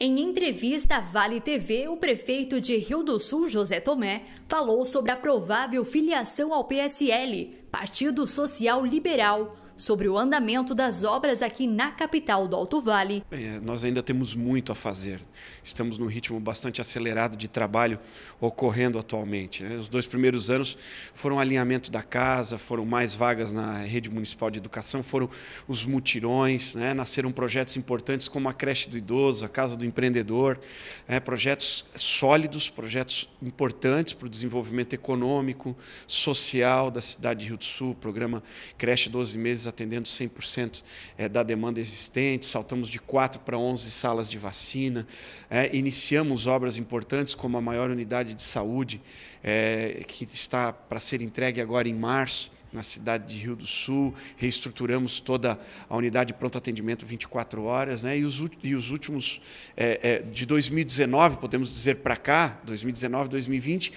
Em entrevista à Vale TV, o prefeito de Rio do Sul, José Tomé, falou sobre a provável filiação ao PSL, Partido Social Liberal, sobre o andamento das obras aqui na capital do Alto Vale. Nós ainda temos muito a fazer. Estamos num ritmo bastante acelerado de trabalho ocorrendo atualmente. Os 2 primeiros anos foram alinhamento da casa, foram mais vagas na rede municipal de educação, foram os mutirões, nasceram projetos importantes como a creche do idoso, a casa do empreendedor, projetos sólidos, projetos importantes para o desenvolvimento econômico, social da cidade de Rio do Sul, programa Creche 12 meses atendendo 100% da demanda existente, saltamos de 4 para 11 salas de vacina, iniciamos obras importantes como a maior unidade de saúde, que está para ser entregue agora em março, na cidade de Rio do Sul, reestruturamos toda a unidade de pronto atendimento 24 horas, e os últimos, de 2019, podemos dizer para cá, 2019, 2020,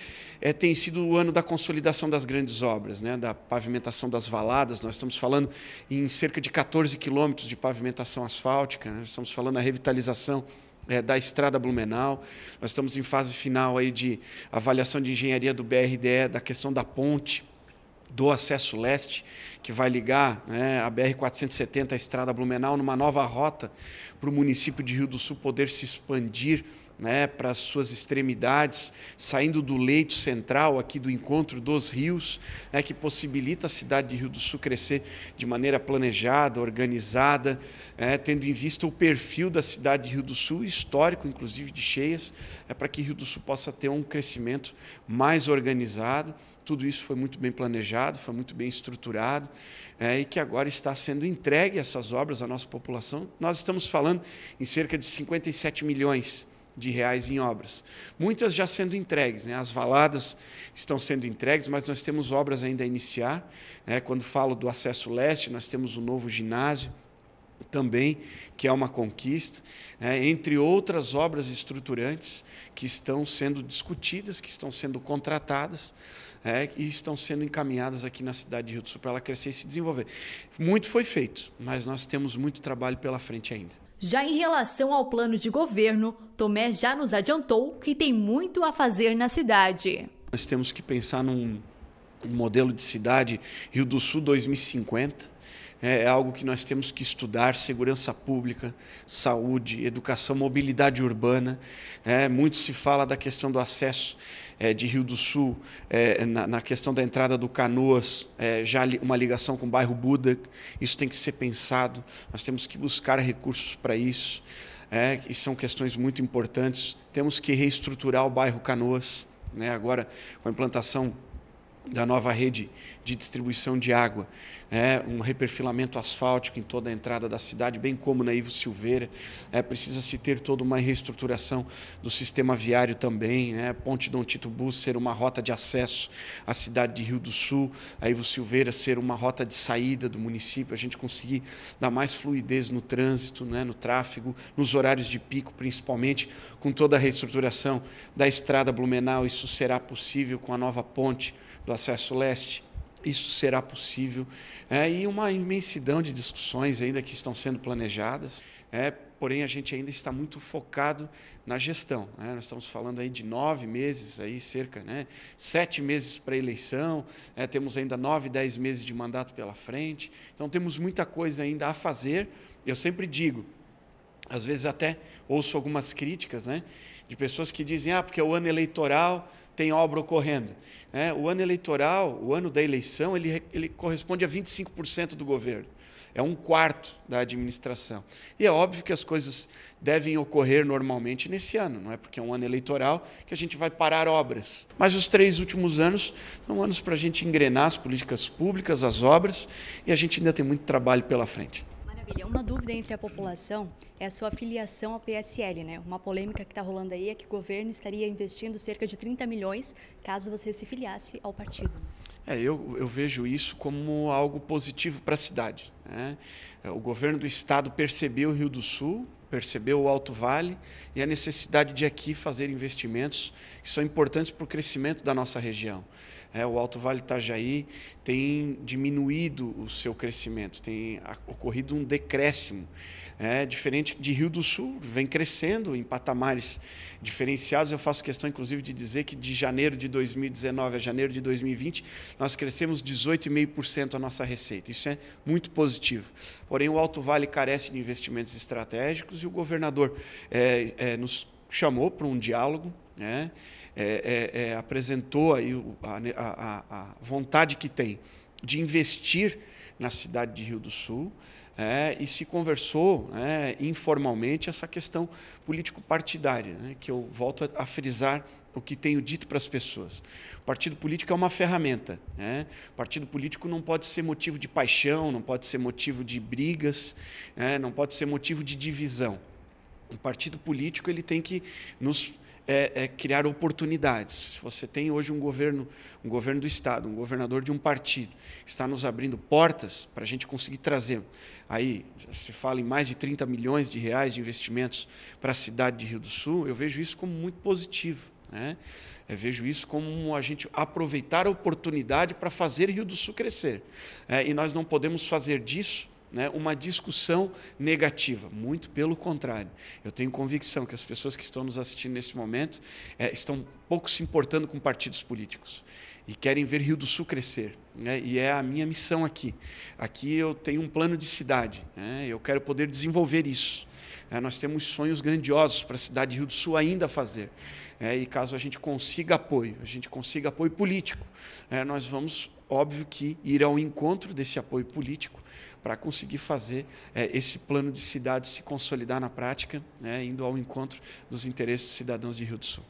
tem sido o ano da consolidação das grandes obras, da pavimentação das valadas. Nós estamos falando em cerca de 14 quilômetros de pavimentação asfáltica, nós estamos falando da revitalização da Estrada Blumenau. Nós estamos em fase final aí de avaliação de engenharia do BRDE, da questão da ponte, do acesso leste, que vai ligar a BR-470 à Estrada Blumenau numa nova rota para o município de Rio do Sul poder se expandir para as suas extremidades, saindo do leito central aqui do encontro dos rios, que possibilita a cidade de Rio do Sul crescer de maneira planejada, organizada, tendo em vista o perfil da cidade de Rio do Sul, histórico inclusive de cheias, para que Rio do Sul possa ter um crescimento mais organizado. Tudo isso foi muito bem planejado, foi muito bem estruturado, e que agora está sendo entregue essas obras à nossa população. Nós estamos falando em cerca de 57 milhões de reais em obras. Muitas já sendo entregues, as valadas estão sendo entregues, mas nós temos obras ainda a iniciar. Quando falo do acesso leste, nós temos o novo ginásio, também, que é uma conquista, entre outras obras estruturantes que estão sendo discutidas, que estão sendo contratadas, e estão sendo encaminhadas aqui na cidade de Rio do Sul para ela crescer e se desenvolver. Muito foi feito, mas nós temos muito trabalho pela frente ainda. Já em relação ao plano de governo, Tomé já nos adiantou que tem muito a fazer na cidade. Nós temos que pensar num modelo de cidade Rio do Sul 2050, é algo que nós temos que estudar: segurança pública, saúde, educação, mobilidade urbana. Muito se fala da questão do acesso de Rio do Sul, na questão da entrada do Canoas, já uma ligação com o bairro Buda. Isso tem que ser pensado, nós temos que buscar recursos para isso, e são questões muito importantes. Temos que reestruturar o bairro Canoas, agora com a implantação da nova rede de distribuição de água, um reperfilamento asfáltico em toda a entrada da cidade, bem como na Ivo Silveira. Precisa-se ter toda uma reestruturação do sistema viário também, Ponte Dom Tito Bus ser uma rota de acesso à cidade de Rio do Sul, a Ivo Silveira ser uma rota de saída do município, a gente conseguir dar mais fluidez no trânsito, no tráfego, nos horários de pico, principalmente com toda a reestruturação da Estrada Blumenau. Isso será possível com a nova ponte do acesso leste, isso será possível, e uma imensidão de discussões ainda que estão sendo planejadas, porém a gente ainda está muito focado na gestão, nós estamos falando aí de 9 meses, aí cerca, 7 meses para a eleição, temos ainda 9, 10 meses de mandato pela frente, então temos muita coisa ainda a fazer. Eu sempre digo, às vezes até ouço algumas críticas, de pessoas que dizem, porque é o ano eleitoral, tem obra ocorrendo. O ano eleitoral, o ano da eleição, ele corresponde a 25% do governo. É 1/4 da administração. E é óbvio que as coisas devem ocorrer normalmente nesse ano, não é porque é um ano eleitoral que a gente vai parar obras. Mas os 3 últimos anos são anos para a gente engrenar as políticas públicas, as obras, e a gente ainda tem muito trabalho pela frente. Maravilha. Uma dúvida entre a população é a sua filiação ao PSL, Uma polêmica que está rolando aí é que o governo estaria investindo cerca de 30 milhões caso você se filiasse ao partido. Eu vejo isso como algo positivo para a cidade. O governo do estado percebeu o Rio do Sul, percebeu o Alto Vale e a necessidade de aqui fazer investimentos que são importantes para o crescimento da nossa região. O Alto Vale do Itajaí tem diminuído o seu crescimento, tem ocorrido um decréscimo. Diferente de Rio do Sul, vem crescendo em patamares diferenciados. Eu faço questão, inclusive, de dizer que de janeiro de 2019 a janeiro de 2020, nós crescemos 18,5% a nossa receita. Isso é muito positivo. Porém, o Alto Vale carece de investimentos estratégicos e o governador nos chamou para um diálogo, apresentou aí a vontade que tem de investir na cidade de Rio do Sul, e se conversou informalmente essa questão político-partidária, que eu volto a frisar o que tenho dito para as pessoas. O partido político é uma ferramenta. O partido político não pode ser motivo de paixão, não pode ser motivo de brigas, não pode ser motivo de divisão. O partido político ele tem que nos criar oportunidades. Se você tem hoje um governo do Estado, um governador de um partido, que está nos abrindo portas para a gente conseguir trazer, aí se fala em mais de 30 milhões de reais de investimentos para a cidade de Rio do Sul, eu vejo isso como muito positivo. Eu vejo isso como a gente aproveitar a oportunidade para fazer Rio do Sul crescer. E nós não podemos fazer disso uma discussão negativa, muito pelo contrário. Eu tenho convicção que as pessoas que estão nos assistindo nesse momento estão pouco se importando com partidos políticos e querem ver Rio do Sul crescer. E é a minha missão aqui. Aqui eu tenho um plano de cidade, eu quero poder desenvolver isso. Nós temos sonhos grandiosos para a cidade de Rio do Sul ainda fazer. E caso a gente consiga apoio político, nós vamos, óbvio que, ir ao encontro desse apoio político para conseguir fazer esse plano de cidade se consolidar na prática, indo ao encontro dos interesses dos cidadãos de Rio do Sul.